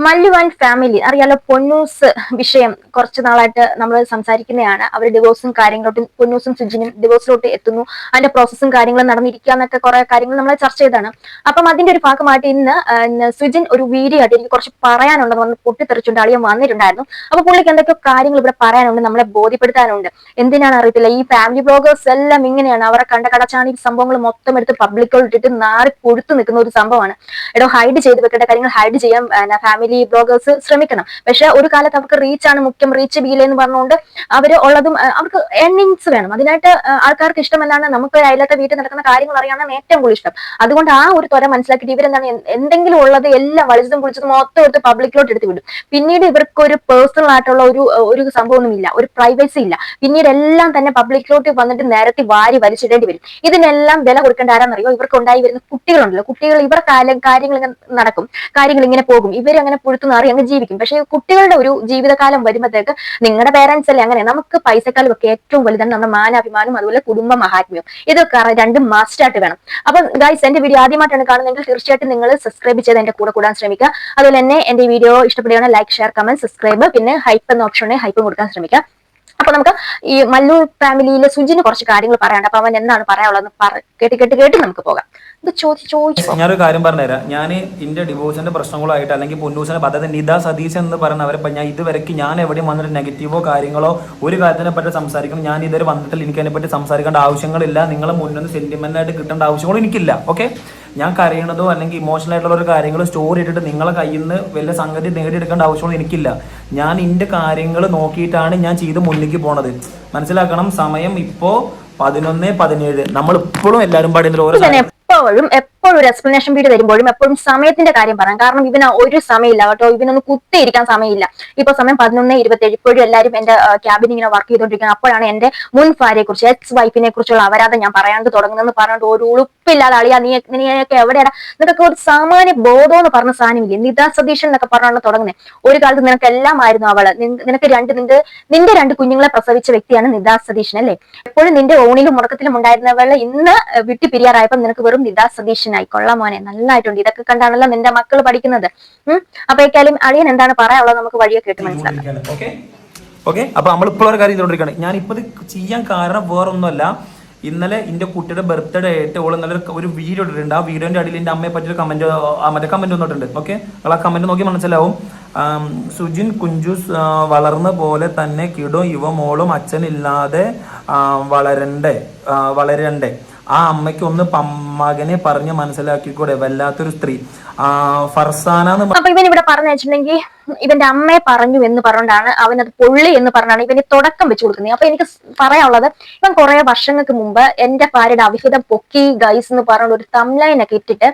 Mallu and family അറിയാലോ, പൊന്നൂസ് വിഷയം കുറച്ചു നാളായിട്ട് നമ്മൾ സംസാരിക്കുന്നതാണ്. അവർ ഡിവോഴ്സും കാര്യങ്ങളോട്ടും, പൊന്നൂസും സുജിനും ഡിവോഴ്സിലോട്ട് എത്തുന്നു, അതിന്റെ പ്രോസസ്സും കാര്യങ്ങളും നടന്നിരിക്കുക എന്നൊക്കെ കുറെ കാര്യങ്ങൾ നമ്മൾ ചർച്ച ചെയ്താണ്. അപ്പം അതിന്റെ ഒരു ഭാഗമായിട്ട് ഇന്ന് സുജിൻ ഒരു വീഡിയോ ആയിട്ട് എനിക്ക് കുറച്ച് പറയാനുണ്ടെന്ന് പറഞ്ഞ് പൊട്ടിത്തെറിച്ചുകൊണ്ട് അളിയൻ വന്നിട്ടുണ്ടായിരുന്നു. അപ്പൊ പുള്ളിക്ക് എന്തൊക്കെയോ കാര്യങ്ങൾ ഇവിടെ പറയാനുണ്ട്, നമ്മളെ ബോധ്യപ്പെടുത്താനുണ്ട്. എന്തിനാണ് അറിയത്തില്ല, ഈ ഫാമിലി ബ്ലോഗേഴ്സ് എല്ലാം ഇങ്ങനെയാണ്. അവരെ കണ്ട കടച്ചാണ് ഈ സംഭവങ്ങൾ മൊത്തം എടുത്ത് പബ്ലിക്കോട് ഇട്ടിട്ട് നാറി പൊടുത്തു നിൽക്കുന്ന ഒരു സംഭവമാണ്. എടോ, ഹൈഡ് ചെയ്ത് വെക്കേണ്ട കാര്യങ്ങൾ ഹൈഡ് ചെയ്യാൻ ഫാമിലി ബ്ലോഗേഴ്സ് ശ്രമിക്കണം. പക്ഷെ ഒരു കാലത്ത് അവർക്ക് റീച്ചാണ് മുഖ്യം, റീച്ച് ബീല എന്ന് പറഞ്ഞുകൊണ്ട് അവര് ഉള്ളതും അവർക്ക് എർണിങ്സ് വേണം. അതിനായിട്ട് ആൾക്കാർക്ക് ഇഷ്ടം എന്താണ്, നമുക്ക് അയലത്തെ വീട്ടിൽ നടക്കുന്ന കാര്യങ്ങൾ അറിയാനാണ് ഏറ്റവും കൂടുതൽ ഇഷ്ടം. അതുകൊണ്ട് ആ ഒരു ത്വര മനസ്സിലാക്കിയിട്ട് ഇവരെന്താണ്, എന്തെങ്കിലും ഉള്ളത് എല്ലാം വളിച്ചതും പൊളിച്ചതും മൊത്തം എടുത്ത് പബ്ലിക്കിലോട്ട് എടുത്ത് വിടും. പിന്നീട് ഇവർക്ക് ഒരു പേഴ്സണൽ ആയിട്ടുള്ള ഒരു സംഭവമൊന്നുമില്ല, ഒരു പ്രൈവസി ഇല്ല. പിന്നീട് എല്ലാം തന്നെ പബ്ലിക്കിലോട്ട് വന്നിട്ട് നേരത്തെ വാരി വലിച്ചിടേണ്ടി വരും. ഇതിനെല്ലാം വില കൊടുക്കേണ്ട ആരാന്നറിയോ, ഇവർക്ക് ഉണ്ടായി വരുന്ന കുട്ടികളുണ്ടല്ലോ, കുട്ടികൾ ഇവർ കാര്യങ്ങൾ ഇങ്ങനെ നടക്കും, കാര്യങ്ങൾ ഇങ്ങനെ പോകും, ഇവരങ്ങനെ പുഴുത്തുനാറി അങ്ങ് ജീവിക്കും. പക്ഷെ കുട്ടികളുടെ ഒരു ജീവിതകാലം വരുമ്പോഴത്തേക്ക് നിങ്ങളുടെ പേരൻസ് അല്ലേ അങ്ങനെ, നമുക്ക് പൈസക്കാലും ഒക്കെ ഏറ്റവും വലുതാണ് നമ്മുടെ മാനാഭിമാനം, അതുപോലെ കുടുംബ മഹാത്മ്യം. ഇതൊക്കെ രണ്ടും മസ്റ്റായിട്ട് വേണം. അപ്പൊ ഗൈസ്, എന്റെ വീഡിയോ ആദ്യമായിട്ടാണ് കാണുന്നതെങ്കിൽ തീർച്ചയായിട്ടും നിങ്ങൾ സബ്സ്ക്രൈബ് ചെയ്ത് എന്റെ കൂടെ കൂടാൻ ശ്രമിക്കുക. അതുപോലെ തന്നെ എന്റെ വീഡിയോ ഇഷ്ടപ്പെടുകയാണ് ലൈക്ക്, ഷെയർ, കമന്റ്, സബ്സ്ക്രൈബ്, പിന്നെ ഹൈപ്പ് എന്ന ഓപ്ഷൻ ഉണ്ടെങ്കിൽ ഹൈപ്പും കൊടുക്കാൻ ശ്രമിക്കുക. അപ്പൊ നമുക്ക് ഈ മല്ലു ഫാമിലിയിലെ സുജിന് കുറച്ച് കാര്യങ്ങൾ പറയാനുണ്ട്. അപ്പൊ അവൻ എന്താണ് പറയാനുള്ളത് കേട്ട് നമുക്ക് പോകാം. ഇത് ചോദിച്ചു ഞാനൊരു കാര്യം പറഞ്ഞുതരാം. ഞാൻ എന്റെ ഡിവോഴ്സിന്റെ പ്രശ്നങ്ങളായിട്ട് അല്ലെങ്കിൽ പൊന്നൂസിന്റെ പദ്ധതി നിത സതീശ് എന്ന് പറഞ്ഞവരെ ഞാൻ ഇതുവരെയ്ക്ക് ഞാൻ എവിടെയും വന്നിട്ട് നെഗറ്റീവോ കാര്യങ്ങളോ ഒരു കാര്യത്തിനെ പറ്റി സംസാരിക്കണം ഞാൻ ഇതുവരെ വന്നിട്ടില്ല. എനിക്ക് അതിനെ പറ്റി സംസാരിക്കേണ്ട ആവശ്യങ്ങളില്ല. നിങ്ങളെ മുന്നിൽ സെന്റിമെന്റ് ആയിട്ട് കിട്ടേണ്ട ആവശ്യങ്ങളും എനിക്കില്ല. ഓക്കെ, ഞാൻ കരയണതോ അല്ലെങ്കിൽ ഇമോഷണൽ ആയിട്ടുള്ള ഒരു കാര്യങ്ങൾ സ്റ്റോറി ഇട്ടിട്ട് നിങ്ങളെ കയ്യിൽ നിന്ന് വലിയ സംഗതി നേടിയെടുക്കേണ്ട ആവശ്യമൊന്നും എനിക്കില്ല. ഞാൻ എന്റെ കാര്യങ്ങൾ നോക്കിയിട്ടാണ് ഞാൻ ചെയ്ത് മുന്നിലേക്ക് പോണത്. മനസ്സിലാക്കണം. സമയം ഇപ്പോ 11:17. നമ്മൾ ഇപ്പോഴും എല്ലാവരും പാടുന്ന ഓരോ എപ്പോഴും ഒരു എക്സ്പ്ലനേഷൻ വീഡിയോ വരുമ്പോഴും എപ്പോഴും സമയത്തിന്റെ കാര്യം പറയാം. കാരണം ഇവന് ഒരു സമയമില്ല കേട്ടോ, ഇവനൊന്ന് കുത്തിയിരിക്കാൻ സമയമില്ല. ഇപ്പൊ സമയം 11:27. ഇപ്പോഴും എല്ലാവരും എന്റെ ക്യാബിൻ ഇങ്ങനെ വർക്ക് ചെയ്തോണ്ടിരിക്കുന്നത്. അപ്പോഴാണ് എന്റെ മുൻ ഭാര്യയെ കുറിച്ച്, എക്സ് വൈഫിനെ കുറിച്ചുള്ള അപരാധം ഞാൻ പറയാണ്ട് തുടങ്ങുന്നെന്ന് പറഞ്ഞിട്ട് ഒരു ഉളുപ്പില്ലാതെ അളിയാ നീയൊക്കെ എവിടെയാണ്, നിനക്കൊക്കെ ഒരു സാമാന്യ ബോധം എന്ന് പറഞ്ഞ സാധനമില്ലേ? നിതാ സതീശൻ എന്നൊക്കെ പറഞ്ഞാണ് തുടങ്ങുന്നത്. ഒരു കാലത്ത് നിനക്ക് എല്ലാം ആയിരുന്നു അവള്. നിനക്ക് നിന്റെ 2 കുഞ്ഞുങ്ങളെ പ്രസവിച്ച വ്യക്തിയാണ് നിതാ സതീശൻ അല്ലേ? എപ്പോഴും നിന്റെ ഓണിലും മുടക്കത്തിലും ഉണ്ടായിരുന്നവള് ഇന്ന് വിട്ടു പിരിയാറായപ്പോൾ നിനക്ക് വെറും നിതാ സതീശനായി. കൊള്ളാം മോനെ, നന്നായിട്ടുണ്ട്. ഇതൊക്കെ കണ്ടാണല്ലോ നിന്റെ മക്കൾ പഠിക്കുന്നത്. അപ്പൊ ഏക്കാലും അളിയൻ എന്താണ് പറയാനുള്ളത് നമുക്ക് വഴിയെ കേട്ട് മനസ്സിലാക്കാം. ഓക്കെ, അപ്പൊ നമ്മളിപ്പോൾ ഒരു കാര്യം ചെയ്തോണ്ടിരിക്കുകയാണ്. ഞാൻ ഇപ്പൊ ചെയ്യാൻ കാരണം വേറൊന്നുമല്ല. ഇന്നലെ എന്റെ കുട്ടിയുടെ ബർത്ത്ഡേ ആയിട്ട് ഓൾ ഇന്നലെ ഒരു വീഡിയോ ഇട്ടിട്ടുണ്ട്. ആ വീഡിയോന്റെ അടിയിൽ എന്റെ അമ്മയെ പറ്റിയൊരു മറ്റേ കമന്റ് വന്നിട്ടുണ്ട്. ഓക്കെ, ആ കമന്റ് നോക്കി മനസ്സിലാവും. സുജിൻ കുഞ്ചൂസ് വളർന്ന പോലെ തന്നെ കിടോ ഇവ മോളും അച്ഛനില്ലാതെ വളരണ്ടേ. ആ അമ്മയ്ക്ക് ഒന്ന് മകനെ പറഞ്ഞ് മനസ്സിലാക്കിക്കൂടെ? വല്ലാത്തൊരു സ്ത്രീ ഫർസാന. അപ്പൊ ഇവൻ ഇവിടെ പറഞ്ഞു വെച്ചിട്ടുണ്ടെങ്കിൽ ഇവന്റെ അമ്മയെ പറഞ്ഞു എന്ന് പറഞ്ഞുകൊണ്ടാണ് അവനത് പൊള്ളി എന്ന് പറഞ്ഞാണ് ഇവന് തുടക്കം വെച്ച് കൊടുക്കുന്നത്. അപ്പൊ എനിക്ക് പറയാനുള്ളത്, ഇവൻ കുറെ വർഷങ്ങൾക്ക് മുമ്പ് എന്റെ ഭാര്യയുടെ അവിഹിതം പൊക്കി ഗൈസ് എന്ന് പറഞ്ഞ ഒരു തംലൈനൊക്കെ ഇട്ടിട്ട്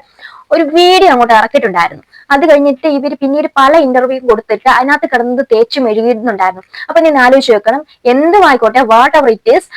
ഒരു വീഡിയോ അങ്ങോട്ട് ഇറക്കിയിട്ടുണ്ടായിരുന്നു. അത് കഴിഞ്ഞിട്ട് ഇവര് പിന്നീട് പല ഇന്റർവ്യൂ കൊടുത്തിട്ട് അതിനകത്ത് കിടന്നത് തേച്ചു മെഴുകിയിരുന്നുണ്ടായിരുന്നു. അപ്പൊ നീ ആലോചിച്ച് വെക്കണം, എന്തുമായിക്കോട്ടെ, വാട്ട് എവർ ഇറ്റ് ഈസ്,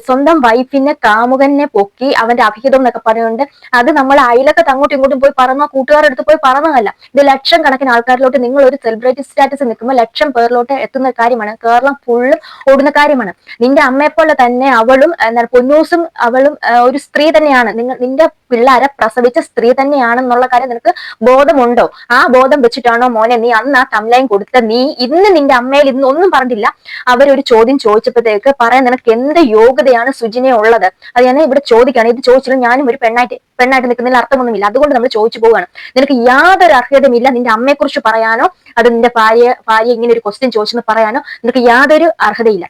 സ്വന്തം വൈഫിനെ കാമുകനെ പൊക്കി അവന്റെ അഭിഹിതം എന്നൊക്കെ പറയുന്നുണ്ട്. അത് നമ്മൾ അയലൊക്കെ അങ്ങോട്ടും ഇങ്ങോട്ടും പോയി പറഞ്ഞ, കൂട്ടുകാരുടെ അടുത്ത് പോയി പറഞ്ഞതല്ല. ഇത് ലക്ഷം കണക്കിന് ആൾക്കാരിലോട്ട്, നിങ്ങൾ ഒരു സെലിബ്രിറ്റി സ്റ്റാറ്റസ് നിൽക്കുമ്പോൾ ലക്ഷം പേരിലോട്ട് എത്തുന്ന കാര്യമാണ്. കേരളം ഫുള്ളും ഓടുന്ന കാര്യമാണ്. നിന്റെ അമ്മയെപ്പോലെ തന്നെ അവളും, എന്താണ് പൊന്നൂസും, അവളും ഒരു സ്ത്രീ തന്നെയാണ്. നിന്റെ പിള്ളേരെ പ്രസവിച്ച സ്ത്രീ തന്നെയാണെന്നുള്ള കാര്യം നിനക്ക് ബോധമുണ്ടോ? ആ ബോധം വെച്ചിട്ടാണോ മോനെ നീ അന്ന് ആ തംലൈൻ കൊടുത്ത? നീ ഇന്ന് നിന്റെ അമ്മയിൽ ഇന്ന് ഒന്നും പറഞ്ഞില്ല. അവരൊരു ചോദ്യം ചോദിച്ചപ്പോഴത്തേക്ക് പറയാൻ നിനക്ക് എന്ത് യോഗ്യതയാണ് സുജിനെ ഉള്ളത്? അത് ഞാൻ ഇവിടെ ചോദിക്കുകയാണ്. ഇത് ചോദിച്ചാലും ഞാനും ഒരു പെണ്ണായിട്ട് നിൽക്കുന്നതിൽ അർത്ഥമൊന്നുമില്ല. അതുകൊണ്ട് നമ്മൾ ചോദിച്ചു പോവുകയാണ്. നിനക്ക് യാതൊരു അർഹതയുമില്ല നിന്റെ അമ്മയെ കുറിച്ച് പറയാനോ, അത് നിന്റെ ഭാര്യ ഇങ്ങനെ ഒരു ക്വസ്റ്റ്യൻ ചോദിച്ചെന്ന് പറയാനോ നിനക്ക് യാതൊരു അർഹതയില്ല.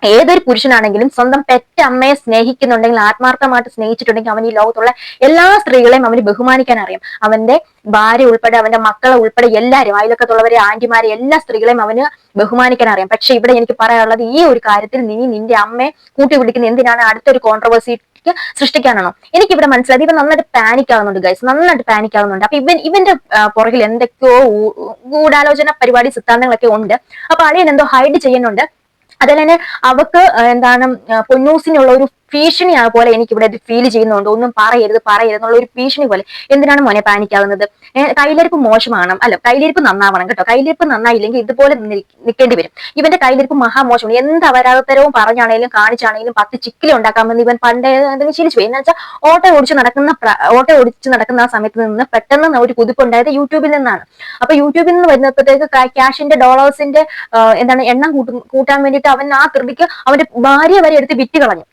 ഏതൊരു പുരുഷനാണെങ്കിലും സ്വന്തം പെറ്റ അമ്മയെ സ്നേഹിക്കുന്നുണ്ടെങ്കിൽ, ആത്മാർത്ഥമായിട്ട് സ്നേഹിച്ചിട്ടുണ്ടെങ്കിൽ, അവൻ ഈ ലോകത്തുള്ള എല്ലാ സ്ത്രീകളെയും അവന് ബഹുമാനിക്കാൻ അറിയാം. അവന്റെ ഭാര്യ ഉൾപ്പെടെ, അവന്റെ മക്കളെ ഉൾപ്പെടെ എല്ലാവരും, അയലൊക്കത്തുള്ളവരെ, ആന്റിമാരെ, എല്ലാ സ്ത്രീകളെയും അവന് ബഹുമാനിക്കാൻ അറിയാം. പക്ഷെ ഇവിടെ എനിക്ക് പറയാനുള്ളത്, ഈ ഒരു കാര്യത്തിൽ നീ നിന്റെ അമ്മയെ കൂട്ടിപിടിക്കുന്ന എന്തിനാണ്? അടുത്തൊരു കോൺട്രവേഴ്സി സൃഷ്ടിക്കാനാണോ? എനിക്കിവിടെ മനസ്സിലായത് ഇവൻ നന്നായിട്ട് പാനിക് ആവുന്നുണ്ട് ഗൈസ്, നന്നായിട്ട് പാനിക് ആവുന്നുണ്ട്. അപ്പൊ ഇവന്റെ പുറകിൽ എന്തൊക്കെയോ ഗൂഢാലോചന പരിപാടി സിദ്ധാന്തങ്ങളൊക്കെ ഉണ്ട്. അപ്പൊ അളിയൻ എന്തോ ഹൈഡ് ചെയ്യുന്നുണ്ട്. അതുപോലെ തന്നെ അവക്ക് എന്താണ് പൊന്നൂസിനുള്ള ഒരു ഭീഷണി പോലെ എനിക്ക് ഇവിടെ ഫീൽ ചെയ്യുന്നുണ്ട്. ഒന്നും പറയരുത് എന്നുള്ള ഒരു ഭീഷണി പോലെ. എന്തിനാണ് മോനെ പാനിക് ആകുന്നത്? കയ്യിലിരിപ്പ് മോശമാണ്, അല്ല കയ്യിലിരിപ്പ് നന്നാവണം കേട്ടോ. കയ്യിലിരിപ്പ് നന്നായില്ലെങ്കിൽ ഇതുപോലെ നിൽക്കേണ്ടി വരും. ഇവന്റെ കയ്യിലിരിപ്പ് മഹാമോശമാണ്. എന്ത് അപരാധത്തരവും പറഞ്ഞാണേലും കാണിച്ചാണേലും 10 ചിക്കിലി ഉണ്ടാക്കാമെന്ന് ഇവൻ പണ്ടേ ശീലിച്ചു പോയി. എന്ന് വെച്ചാൽ ഓട്ടോ ഓടിച്ച് നടക്കുന്ന ആ സമയത്ത് നിന്ന് പെട്ടെന്ന് ഒരു കുതിപ്പുണ്ടായത് യൂട്യൂബിൽ നിന്നാണ്. അപ്പൊ യൂട്യൂബിൽ നിന്ന് വരുന്നപ്പോഴത്തേക്ക് ക്യാഷിന്റെ ഡോളേഴ്സിന്റെ എണ്ണം കൂട്ടാൻ വേണ്ടിയിട്ട് അവൻ ആ കൃതിക്ക് അവന്റെ ഭാര്യ വരെ എടുത്ത് വിറ്റ് കളഞ്ഞു.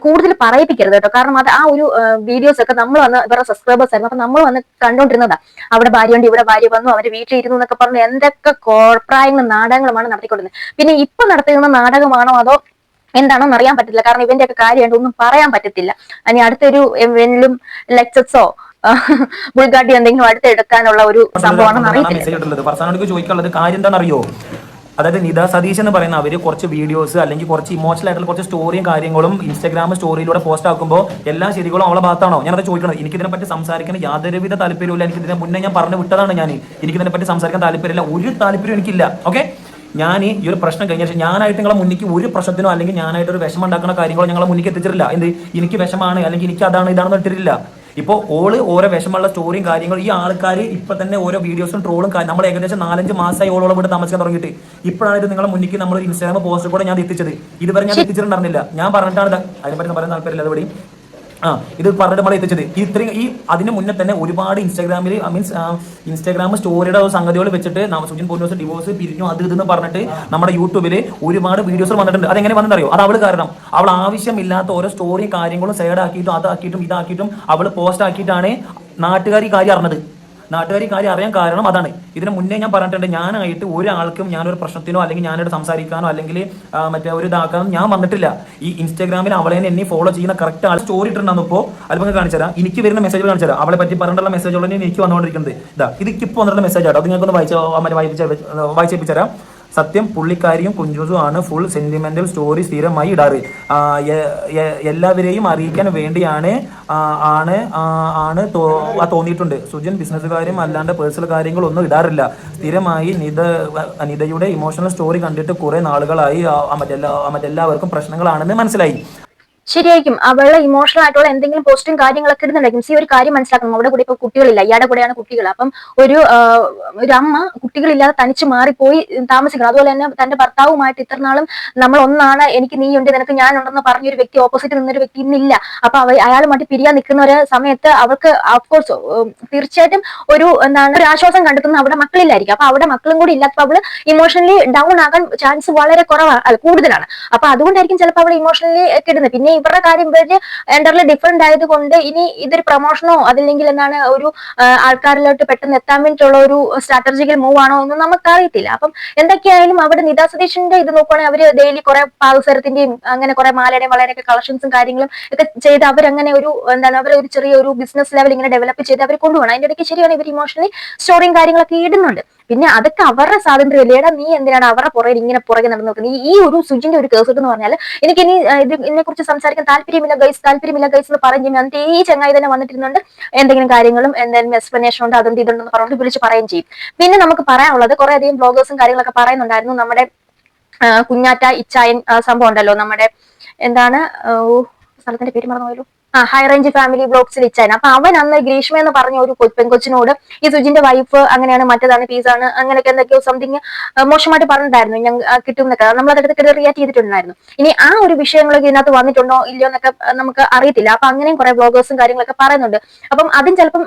കൂടുതൽ പറയിപ്പിക്കരുത് കേട്ടോ. കാരണം അത് ആ ഒരു വീഡിയോസ് ഒക്കെ നമ്മൾ വന്ന് ഇവരുടെ സബ്സ്ക്രൈബേഴ്സ് ആയിരുന്നു. അപ്പൊ നമ്മൾ വന്ന് കണ്ടോണ്ടിരുന്നതാ. അവിടെ ഭാര്യ ഉണ്ട്, ഇവിടെ ഭാര്യ വന്നു, അവരുടെ വീട്ടിലിരുന്നു എന്നൊക്കെ പറഞ്ഞ് എന്തൊക്കെ കോപ്രായങ്ങളും നാടകങ്ങളുമാണ് നടത്തിക്കൊണ്ടിരുന്നത്. പിന്നെ ഇപ്പൊ നടത്തുന്ന നാടകമാണോ അതോ എന്താണോന്ന് അറിയാൻ പറ്റില്ല. കാരണം ഇവന്റെ ഒക്കെ കാര്യമായിട്ട് ഒന്നും പറയാൻ പറ്റത്തില്ല. ഇനി അടുത്തൊരു എവനിലും ലെക്ചർസോ ബുൾഗാട്ടി എന്തെങ്കിലും അടുത്തെടുക്കാനുള്ള ഒരു സംഭവമാണെന്ന് അറിയത്തില്ല. ചോദിക്കാനുള്ളത് കാര്യം എന്താണെന്നറിയോ? അതായത് നിത സതീഷ് എന്ന് പറയുന്ന അവര് കുറച്ച് വീഡിയോസ് അല്ലെങ്കിൽ കുറച്ച് ഇമോഷണൽ ആയിട്ടുള്ള കുറച്ച് സ്റ്റോറിയും കാര്യങ്ങളും ഇൻസ്റ്റാഗ്രാം സ്റ്റോറിയിലൂടെ പോസ്റ്റ് ആക്കുമ്പോൾ എല്ലാ ശരികളും അവളെ ഭാഗത്താണോ? ഞാനത് ചോദിക്കണം. എനിക്കിതിനെപ്പറ്റി സംസാരിക്കാൻ യാതൊരുവിധ താല്പര്യമില്ല. എനിക്ക് ഇതിനെ മുന്നേ ഞാൻ പറഞ്ഞു വിട്ടതാണ്. എനിക്കിതിനെപ്പറ്റി സംസാരിക്കാൻ താല്പര്യമില്ല, ഒരു താല്പര്യം എനിക്കില്ല. ഓക്കെ, ഞാൻ ഈ ഒരു പ്രശ്നം കഴിഞ്ഞ ശേഷം ഞാനായിട്ട് നിങ്ങളെ മുന്നിക്ക് ഒരു പ്രശ്നത്തിനോ അല്ലെങ്കിൽ ഞാനായിട്ട് ഒരു വിഷമം ഉണ്ടാക്കുന്ന കാര്യങ്ങളോ ഞങ്ങളെ മുന്നിക്ക് എത്തിച്ചിട്ടില്ല. എന്ത് എനിക്ക് വിഷമാണ് അല്ലെങ്കിൽ എനിക്ക് അതാണ് ഇതാണെന്ന് ഇട്ടിട്ടില്ല. ഇപ്പോൾ ഓരോ വിഷമമുള്ള സ്റ്റോറിയും കാര്യങ്ങളും ഈ ആൾക്കാർ ഇപ്പൊ തന്നെ ഓരോ വീഡിയോസും ട്രോളും നമ്മൾ ഏകദേശം 4-5 മാസമായി ഓളോളം ഇവിടെ താമസിക്കാൻ തുടങ്ങിയിട്ട് ഇപ്പോഴാണ് ഇത് നിങ്ങളെ മുന്നിക്ക് നമ്മൾ ഇൻസ്റ്റാഗ്രാം പോസ്റ്റ് കൂടെ ഞാൻ എത്തിച്ചത്. ഇതുവരെ ഞാൻ എത്തിച്ചിട്ടുണ്ടായിരുന്നില്ല. ഞാൻ പറഞ്ഞിട്ടാണ് അതിനെപ്പറ്റി പറയാൻ താല്പര്യമില്ല. അതുവഴി ഇത് പറഞ്ഞിട്ട് നമ്മളെ എത്തിച്ചത് ഈ അതിന് മുന്നേ തന്നെ ഒരുപാട് ഇൻസ്റ്റാഗ്രാമിൽ ഇൻസ്റ്റാഗ്രാം സ്റ്റോറിയുടെ സംഗതികൾ വെച്ചിട്ട് സുജിൻ പൊന്നൂസ് ഡിവോഴ്സ് പിരിഞ്ഞു അത് ഇതെന്ന് പറഞ്ഞിട്ട് നമ്മുടെ യൂട്യൂബിൽ ഒരുപാട് വീഡിയോസ് വന്നിട്ടുണ്ട്. അതെങ്ങനെ വന്നറിയോ? അത് അവള് കാരണം അവൾ ആവശ്യമില്ലാത്ത ഓരോ സ്റ്റോറിയും കാര്യങ്ങളും സൈഡ് ആക്കിയിട്ടും അതാക്കിയിട്ടും ഇതാക്കിയിട്ടും അവൾ പോസ്റ്റ് ആക്കിയിട്ടാണ് നാട്ടുകാർ ഈ കാര്യം അറിഞ്ഞത്. നാട്ടുകാർ ഈ കാര്യം അറിയാൻ കാരണം അതാണ്. ഇതിന് മുന്നേ ഞാൻ പറഞ്ഞിട്ടുണ്ട്, ഞാനായിട്ട് ഒരാൾക്കും ഞാനൊരു പ്രശ്നത്തിനോ അല്ലെങ്കിൽ ഞാനോട് സംസാരിക്കാനോ അല്ലെങ്കിൽ മറ്റേ ഒരു ഇതാക്കാനോ ഞാൻ വന്നിട്ടില്ല. ഈ ഇൻസ്റ്റാഗ്രാമിൽ അവളെ എന്നെ ഫോളോ ചെയ്യുന്ന കറക്റ്റ് ആൾ സ്റ്റോറി ഇട്ടിട്ടുണ്ടെന്ന് ഇപ്പോൾ അല്പം കാണിച്ചുതരാം. എനിക്ക് വരുന്ന മെസ്സേജ് കാണിച്ചുതരാം. അവളെ പറ്റി പറഞ്ഞിട്ടുള്ള മെസ്സേജുകൾ എനിക്ക് വന്നുകൊണ്ടിരിക്കുന്നത് ഇത് ഇപ്പോൾ വന്നിട്ടുള്ള മെസ്സേജ് ആട്ടോ. അത് നിങ്ങൾക്കൊന്ന് വായിച്ചേപ്പിച്ചുതരാം. സത്യം പുള്ളിക്കാരിയും കുഞ്ചുസും ആണ് ഫുൾ സെന്റിമെന്റൽ സ്റ്റോറി സ്ഥിരമായി ഇടാറ്. എല്ലാവരെയും അറിയിക്കാൻ വേണ്ടിയാണ് തോന്നിയിട്ടുണ്ട്. സുജൻ ബിസിനസ്സുകാരും അല്ലാണ്ട് പേഴ്സണൽ കാര്യങ്ങളൊന്നും ഇടാറില്ല. സ്ഥിരമായി നിതയുടെ ഇമോഷണൽ സ്റ്റോറി കണ്ടിട്ട് കുറെ നാളുകളായി മറ്റെല്ലാവർക്കും പ്രശ്നങ്ങളാണെന്ന് മനസ്സിലായി. ശരിയായിരിക്കും. അവളെ ഇമോഷണൽ ആയിട്ടുള്ള എന്തെങ്കിലും പോസ്റ്റും കാര്യങ്ങളൊക്കെ ഇടുന്നുണ്ടായിരിക്കും. ഒരു കാര്യം മനസ്സിലാക്കണം, അവിടെ കൂടെ ഇപ്പൊ കുട്ടികളില്ല, ഇയാളുടെ കൂടെയാണ് കുട്ടികൾ. അപ്പം ഒരു അമ്മ കുട്ടികളില്ലാതെ തനിച്ച് മാറിപ്പോയി താമസിക്കണം. അതുപോലെ തന്നെ തന്റെ ഭർത്താവുമായിട്ട് ഇത്ര നാളും നമ്മൾ ഒന്നാണ്, എനിക്ക് നീ ഉണ്ട് നിനക്ക് ഞാൻ ഉണ്ടെന്ന് പറഞ്ഞൊരു വ്യക്തി ഓപ്പോസിറ്റ് നിന്നൊരു വ്യക്തി ഇന്നില്ല. അപ്പൊ അയാളുമായിട്ട് പിരിയാൻ നിൽക്കുന്ന ഒരു സമയത്ത് അവർക്ക് ഓഫ്കോഴ്സ് തീർച്ചയായിട്ടും ഒരു ആശ്വാസം കണ്ടെത്തുന്ന അവിടെ മക്കളില്ലായിരിക്കും. അപ്പൊ അവിടെ മക്കളും കൂടി ഇല്ലാത്തപ്പോൾ അവള് ഇമോഷണലി ഡൗൺ ആകാൻ ചാൻസ് വളരെ കുറവാണ്, കൂടുതലാണ്. അപ്പൊ അതുകൊണ്ടായിരിക്കും ചിലപ്പോൾ അവൾ ഇമോഷണലി ഒക്കെ ഇടുന്നത്. പിന്നെ ഇവരുടെ കാര്യം എൻ്റർലി ഡിഫറെന്റ് ആയതുകൊണ്ട് ഇനി ഇതൊരു പ്രൊമോഷനോ അതല്ലെങ്കിൽ ഒരു ആൾക്കാരിലോട്ട് പെട്ടെന്ന് എത്താൻ വേണ്ടിയിട്ടുള്ള ഒരു സ്ട്രാറ്റജിക്കൽ മൂവ് ആണോ ഒന്നും നമുക്കറിയത്തില്ല. അപ്പം എന്തൊക്കെയായാലും അവിടെ നിതാ സതീഷിന്റെ ഇത് നോക്കുകയാണെങ്കിൽ അവര് ഡെയിലി കുറെ പാദസരത്തിന്റെയും അങ്ങനെ കുറെ മാലയുടെയും വളരെയൊക്കെ കളക്ഷൻസും കാര്യങ്ങളും ഒക്കെ ചെയ്ത് അവരങ്ങനെ അവരൊരു ചെറിയൊരു ബിസിനസ് ലെവൽ ഇങ്ങനെ ഡെവലപ്പ് ചെയ്ത് അവർ കൊണ്ടുപോകണം. അതിന്റെ ഇടയ്ക്ക് ശരിയാണ് ഇവർ ഇമോഷണലി സ്റ്റോറിയും കാര്യങ്ങളൊക്കെ ഇടുന്നുണ്ട്. പിന്നെ അതൊക്കെ അവരുടെ സ്വാതന്ത്ര്യമല്ലേ. ഏടാ നീ എന്തിനാണ് അവരുടെ പുറകെ നടന്നു നോക്കുന്നത്? ഈ ഒരു സുജിന്റെ ഒരു കേസ് എന്ന് പറഞ്ഞാൽ എനിക്ക് ഇനി ഇതിനെ കുറിച്ച് സംസാരിക്കാൻ താല്പര്യമില്ല ഗൈസ് എന്ന് പറയും. എന്നിട്ട് ഈ ചങ്ങായി തന്നെ വന്നിട്ടിരുന്നുണ്ട് എന്തെങ്കിലും കാര്യങ്ങളും എന്തെങ്കിലും എക്സ്പ്ലനേഷൻ ഉണ്ട് അതുകൊണ്ട് ഇതുണ്ടെന്ന് പറഞ്ഞിട്ട് വിളിച്ച് പറയുകയും ചെയ്യും. പിന്നെ നമുക്ക് പറയാനുള്ളത് കുറെ അധികം ബ്ലോഗേഴ്സും കാര്യങ്ങളൊക്കെ പറയുന്നുണ്ടായിരുന്നു. നമ്മുടെ കുഞ്ഞാറ്റ ഇച്ചായൻ സംഭവം ഉണ്ടല്ലോ, നമ്മുടെ സ്ഥലത്തിന്റെ പേര് മറന്നുപോയല്ലോ, ഹൈ റേഞ്ച് ഫാമിലി ബ്ലോഗ്സിൽ ഇച്ചായിരുന്നു. അപ്പൊ അവൻ അന്ന് ഗ്രീഷ്മ എന്ന് പറഞ്ഞ ഒരു പെൺകൊച്ചിനോട് ഈ സുജിന്റെ വൈഫ് അങ്ങനെയാണ് മറ്റേതാണ് പീസാണ് അങ്ങനെയൊക്കെ എന്തൊക്കെയോ സംതിങ് മോശമായിട്ട് പറഞ്ഞിട്ടുണ്ടായിരുന്നു. കിട്ടും എന്നൊക്കെ നമ്മൾ അതെടുത്ത് റിയാക്ട് ചെയ്തിട്ടുണ്ടായിരുന്നു. ഇനി ആ ഒരു വിഷയങ്ങളൊക്കെ ഇതിനകത്ത് വന്നിട്ടുണ്ടോ ഇല്ലയോ എന്നൊക്കെ നമുക്ക് അറിയത്തില്ല. അപ്പൊ അങ്ങനെയും കുറെ ബ്ലോഗേഴ്സും കാര്യങ്ങളൊക്കെ പറയുന്നുണ്ട്. അപ്പം അതും ചിലപ്പം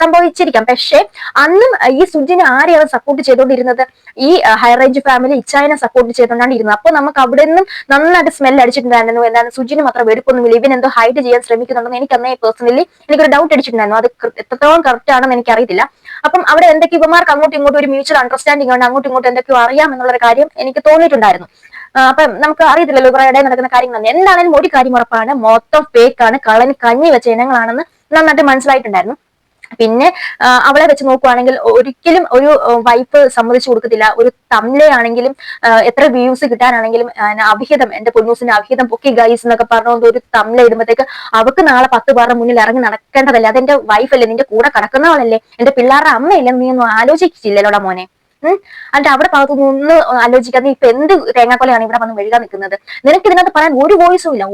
സംഭവിച്ചിരിക്കാം. പക്ഷെ അന്നും ഈ സുജിനെ ആരെയാണ് സപ്പോർട്ട് ചെയ്തുകൊണ്ടിരുന്നത്? ഈ ഹൈ റേഞ്ച് ഫാമിലി ഇച്ചായനെ സപ്പോർട്ട് ചെയ്തുകൊണ്ടാണ് ഇരുന്നത്. അപ്പൊ നമുക്ക് അവിടെ നിന്നും നന്നായിട്ട് സ്മെൽ അടിച്ചിട്ടുണ്ടായിരുന്നു. എന്താണ് സുജിന് മാത്രം വെടുപ്പൊന്നുമില്ല, ഇവൻ എന്തോ ഹൈഡ് ചെയ്യാൻ ശ്രമിക്കുന്നുണ്ടെന്ന് എനിക്ക് അന്നേ പേഴ്സണലി എനിക്കൊരു ഡൗട്ട് അടിച്ചിട്ടുണ്ടായിരുന്നു. അത് എത്രത്തോളം കറക്റ്റ് ആണെന്ന് എനിക്ക് അറിയത്തില്ല. അപ്പം അവിടെ എന്തൊക്കെ ഇവമാർക്ക് അങ്ങോട്ടും ഇങ്ങോട്ടും ഒരു മ്യൂച്വൽ അണ്ടർസ്റ്റാൻഡിംഗ് ഉണ്ട്, അങ്ങോട്ടും ഇങ്ങോട്ടും എന്തൊക്കെയോ അറിയാം എന്നുള്ളൊരു കാര്യം എനിക്ക് തോന്നിയിട്ടുണ്ടായിരുന്നു. അപ്പൊ നമുക്ക് അറിയത്തില്ലല്ലോ ഇവരുടെ ഇടയിൽ നടക്കുന്ന കാര്യങ്ങൾ. എന്താണെങ്കിലും ഒരു കാര്യം ഉറപ്പാണ്, മൊത്തം ഫേക്കാണ്, കള്ളന് കഞ്ഞി വെച്ച ഇനങ്ങളാണെന്ന് നന്നായിട്ട് മനസ്സിലായിട്ടുണ്ടായിരുന്നു. പിന്നെ അവളെ വെച്ച് നോക്കുവാണെങ്കിൽ ഒരിക്കലും ഒരു വൈഫ് സമ്മതിച്ചു കൊടുക്കത്തില്ല. ഒരു തമിഴാണെങ്കിലും എത്ര വ്യൂസ് കിട്ടാനാണെങ്കിലും അഭിഹിതം, എന്റെ പൊന്നൂസിന്റെ അഭിഹിതം പൊക്കി ഗൈസ് എന്നൊക്കെ പറഞ്ഞുകൊണ്ട് ഒരു തമിഴ ഇടുമ്പോഴത്തേക്ക് അവർക്ക് നാളെ 10 പേരുടെ മുന്നിൽ ഇറങ്ങി നടക്കേണ്ടതല്ലേ? അതെന്റെ വൈഫല്ലേ, നിന്റെ കൂടെ കിടക്കുന്നവളല്ലേ, എന്റെ പിള്ളേരുടെ അമ്മയല്ലേ, നീ ഒന്നും ആലോചിച്ചില്ലല്ലോടാ മോനെ. എന്നിട്ട് അവിടെ ഭാഗത്തുനിന്ന് ഒന്ന് ആലോചിക്കാതെ ഇപ്പൊ എന്ത് തേങ്ങാക്കൊലയാണ് ഇവിടെ വന്ന് മെഴുകാൻ നിൽക്കുന്നത്. നിനക്ക് ഇതിനകത്ത് പറയാൻ ഒരു വോയിസും ഇല്ല,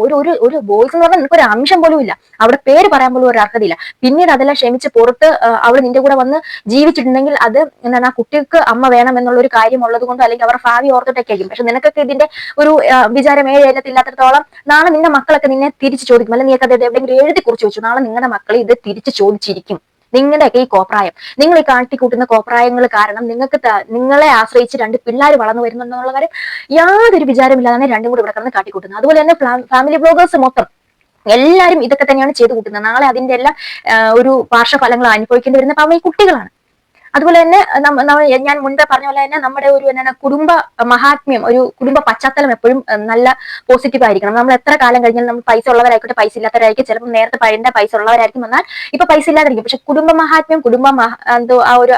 ഒരു വോയിസ് എന്ന് പറഞ്ഞാൽ നിനക്ക് ഒരു അംശം പോലും ഇല്ല, അവിടെ പേര് പറയാൻ പോലും ഒരു അർഹതയില്ല. പിന്നീട് അതെല്ലാം ക്ഷമിച്ച് പുറത്ത് അവൾ നിന്റെ കൂടെ വന്ന് ജീവിച്ചിട്ടുണ്ടെങ്കിൽ അത് എന്താണ്, ആ കുട്ടിക്ക് അമ്മ വേണം എന്നുള്ള ഒരു കാര്യം ഉള്ളത് കൊണ്ടോ അല്ലെങ്കിൽ അവരുടെ ഭാവി ഓർത്തിട്ടൊക്കെ ആയിരിക്കും. പക്ഷെ നിനക്കൊക്കെ ഇതിന്റെ ഒരു വിചാരം ഇല്ലാത്തടത്തോളം നാളെ നിന്റെ മക്കളൊക്കെ നിന്നെ തിരിച്ചു ചോദിക്കും, അല്ലെങ്കിൽ നീ അത് എവിടെയെങ്കിലും എഴുതി കുറിച്ച് വെച്ചു, നാളെ നിങ്ങളുടെ മക്കളെ ഇത് തിരിച്ചു ചോദിച്ചിരിക്കും. നിങ്ങളുടെയൊക്കെ ഈ കോപ്രായം, നിങ്ങൾ ഈ കാട്ടിക്കൂട്ടുന്ന കോപ്രായങ്ങൾ കാരണം നിങ്ങളെ ആശ്രയിച്ച് രണ്ട് പിള്ളേർ വളർന്നു വരുന്നുണ്ടെന്നുള്ള കാര്യം യാതൊരു വിചാരമില്ലാതെ രണ്ടും കൂടി ഇവിടെ കിടന്ന് കാട്ടിക്കൂട്ടുന്നത്. അതുപോലെ തന്നെ ഫാമിലി ബ്ലോഗേഴ്സ് മൊത്തം എല്ലാവരും ഇതൊക്കെ തന്നെയാണ് ചെയ്തു കൂട്ടുന്നത്. നാളെ അതിന്റെ എല്ലാം ഒരു പാർശ്വഫലങ്ങൾ അനുഭവിക്കേണ്ടി വരുന്ന പാവം ഈ കുട്ടികളാണ്. അതുപോലെ തന്നെ ഞാൻ മുൻപേ പറഞ്ഞ പോലെ തന്നെ നമ്മുടെ ഒരു എന്താണ് കുടുംബ മഹാത്മ്യം, ഒരു കുടുംബ പശ്ചാത്തലം എപ്പോഴും നല്ല പോസിറ്റീവ് ആയിരിക്കണം. നമ്മൾ എത്ര കാലം കഴിഞ്ഞാൽ നമ്മൾ പൈസ ഉള്ളവരായിക്കോട്ടെ പൈസ ഇല്ലാത്തവരായിരിക്കും, ചിലപ്പോൾ നേരത്തെ പഴയ പൈസ ഉള്ളവരായിരിക്കും, എന്നാൽ ഇപ്പൊ പൈസ ഇല്ലാതിരിക്കും. പക്ഷെ കുടുംബ മഹാത്മ്യം, എന്തോ ആ ഒരു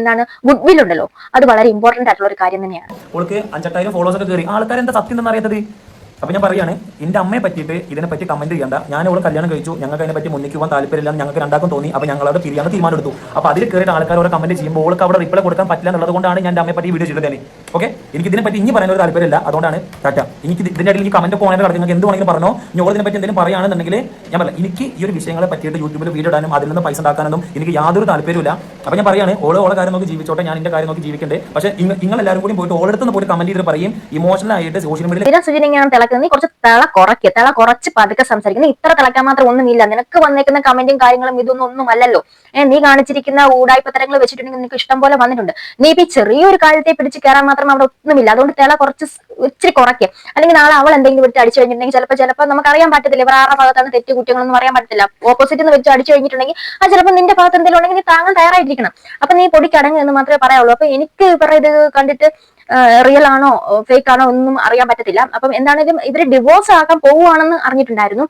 എന്താണ് ഗുഡ് വിൽ ഉണ്ടല്ലോ, അത് വളരെ ഇമ്പോർട്ടന്റ് ആയിട്ടുള്ള ഒരു കാര്യം തന്നെയാണ്. ഓൾക്ക് 5,000 ഫോളോസ് ഒക്കെ കയറി, ആൾക്കാർ എന്താ സത്യം എന്ന് അറിയാത്തത്? അപ്പൊ ഞാൻ പറയാണ്, എന്റെ അമ്മയെ പറ്റിയിട്ട് ഇതിനെപ്പറ്റി കമന്റ് ചെയ്യണ്ട. ഞാൻ ഇവിടെ കല്യാണം കഴിച്ചു, ഞങ്ങൾക്ക് അതിനെപ്പറ്റി മുന്നിക്ക് പോകാൻ താല്പര്യമില്ല, ഞങ്ങൾക്ക് രണ്ടാക്കും തോന്നി, അപ്പൊ ഞങ്ങളത് പിരിയാൻ തീരുമാനം എടുത്തു. അപ്പൊ അതിൽ കയറിയിട്ട് ആൾക്കാരോട് കമന്റ് ചെയ്യുമ്പോൾ ഓൾക്ക് അവിടെ റിപ്ലൈ കൊടുക്കാൻ പറ്റില്ല എന്നുള്ളത് കൊണ്ടാണ് ഞാൻ അമ്മയെ പറ്റി വീഡിയോ ചെയ്തത്. ഓക്കെ, എനിക്ക് ഇതിനെപ്പറ്റി ഇനി പറയാൻ ഒരു താല്പര്യമില്ല, അതുകൊണ്ടാണ് ടാറ്റ. എനിക്ക് ഇതിന്റെ ഇടയിൽ എനിക്ക് കമന്റ് പോകാൻ കിടക്കും, നിങ്ങൾക്ക് എന്ത് വേണമെങ്കിലും പറഞ്ഞോ. ഞാൻ ഇതിനെ പറ്റി എന്തെങ്കിലും പറയുകയാണെന്നുണ്ടെങ്കിൽ ഞാൻ പറയാം, എനിക്ക് ഈ ഒരു വിഷയങ്ങളെ പറ്റിയിട്ട് യൂട്യൂബിൽ വീഡിയോ ഇടാനും അതിൽ നിന്ന് പൈസ ഉണ്ടാക്കാനൊന്നും എനിക്ക് യാതൊരു താല്പര്യമില്ല. അപ്പൊ ഞാൻ പറയാണ്, ഓളെ കാര്യം നോക്കി ജീവിച്ചോട്ടെ, ഞാൻ എന്റെ കാര്യം നോക്കി ജീവിക്കണ്ടേ. പക്ഷേ നിങ്ങൾ എല്ലാവരും കൂടി പോയിട്ട് ഓളെടുത്ത് പോയിട്ട് കമന്റ് ചെയ്തിട്ട് പറയും ഇമോഷണൽ ആയിട്ട് സോഷ്യൽ മീഡിയയിൽ കുറച്ച് തിള കുറച്ച് പതുക്കെ സംസാരിക്കുന്നത്. ഇത്ര തിളക്കാൻ മാത്രം ഒന്നുമില്ല. നിനക്ക് വന്നേക്കുന്ന കമന്റും കാര്യങ്ങളും ഒന്നും അല്ലല്ലോ. നീ കാണിച്ചിരിക്കുന്ന ഊടായ്പത്തരങ്ങൾ വെച്ചിട്ടുണ്ടെങ്കിൽ നിനക്ക് ഇഷ്ടം പോലെ വന്നിട്ടുണ്ട്. നീ ഇപ്പൊ ചെറിയൊരു കാര്യത്തെ പിടിച്ച് കയറാൻ മാത്രം അവിടെ ഒന്നുമില്ല. അതുകൊണ്ട് തിള കുറച്ച് ഇച്ചിരി കുറയ്ക്കുക. അല്ലെങ്കിൽ നാളെ അവൾ എന്തെങ്കിലും വിട്ട് അടിച്ചു കഴിഞ്ഞിട്ടുണ്ടെങ്കിൽ ചിലപ്പോൾ നമുക്ക് അറിയാൻ പറ്റത്തില്ല, ഇവർ ആരുടെ ഭാഗത്താണ് തെറ്റ് കുറ്റങ്ങളൊന്നും അറിയാൻ പറ്റത്തില്ല. ഓപ്പോസിറ്റ് നിന്ന് വെച്ച് അടിച്ചു കഴിഞ്ഞിട്ടുണ്ടെങ്കിൽ ചിലപ്പോൾ നിന്റെ ഭാഗത്ത് എന്തെങ്കിലും ഉണ്ടെങ്കിൽ നീ താങ്ങാൻ തയ്യാറായിട്ടിരിക്കണം. അപ്പൊ നീ പൊടിക്കടങ്ങ് എന്ന് മാത്രമേ പറയാവുള്ളൂ. അപ്പൊ എനിക്ക് ഇത് കണ്ടിട്ട് റിയൽ ആണോ ഫേക്ക് ആണോ ഒന്നും അറിയാൻ പറ്റത്തില്ല. അപ്പം എന്താണെങ്കിലും ഇവര് ഡിവോഴ്സ് ആക്കാൻ പോവുകയാണെന്ന് അറിഞ്ഞിട്ടുണ്ടായിരുന്നു.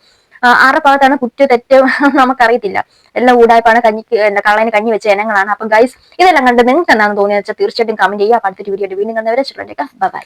ആരുടെ ഭാഗത്താണ് കുറ്റ തെറ്റ് നമുക്കറിയത്തില്ല. എല്ലാം ഊടായ്പാണ്, കള്ളന് കഞ്ഞി വെച്ച ഇനങ്ങളാണ്. അപ്പം ഗൈസ്, ഇതെല്ലാം കണ്ട് നിങ്ങൾക്ക് എന്താണെന്ന് തോന്നിയെന്ന് വെച്ചാൽ തീർച്ചയായിട്ടും കമന്റ് ചെയ്യുക. അടുത്തൊരു വീഡിയോ വീണ്ടും കണ്ടവരെ ബൈ.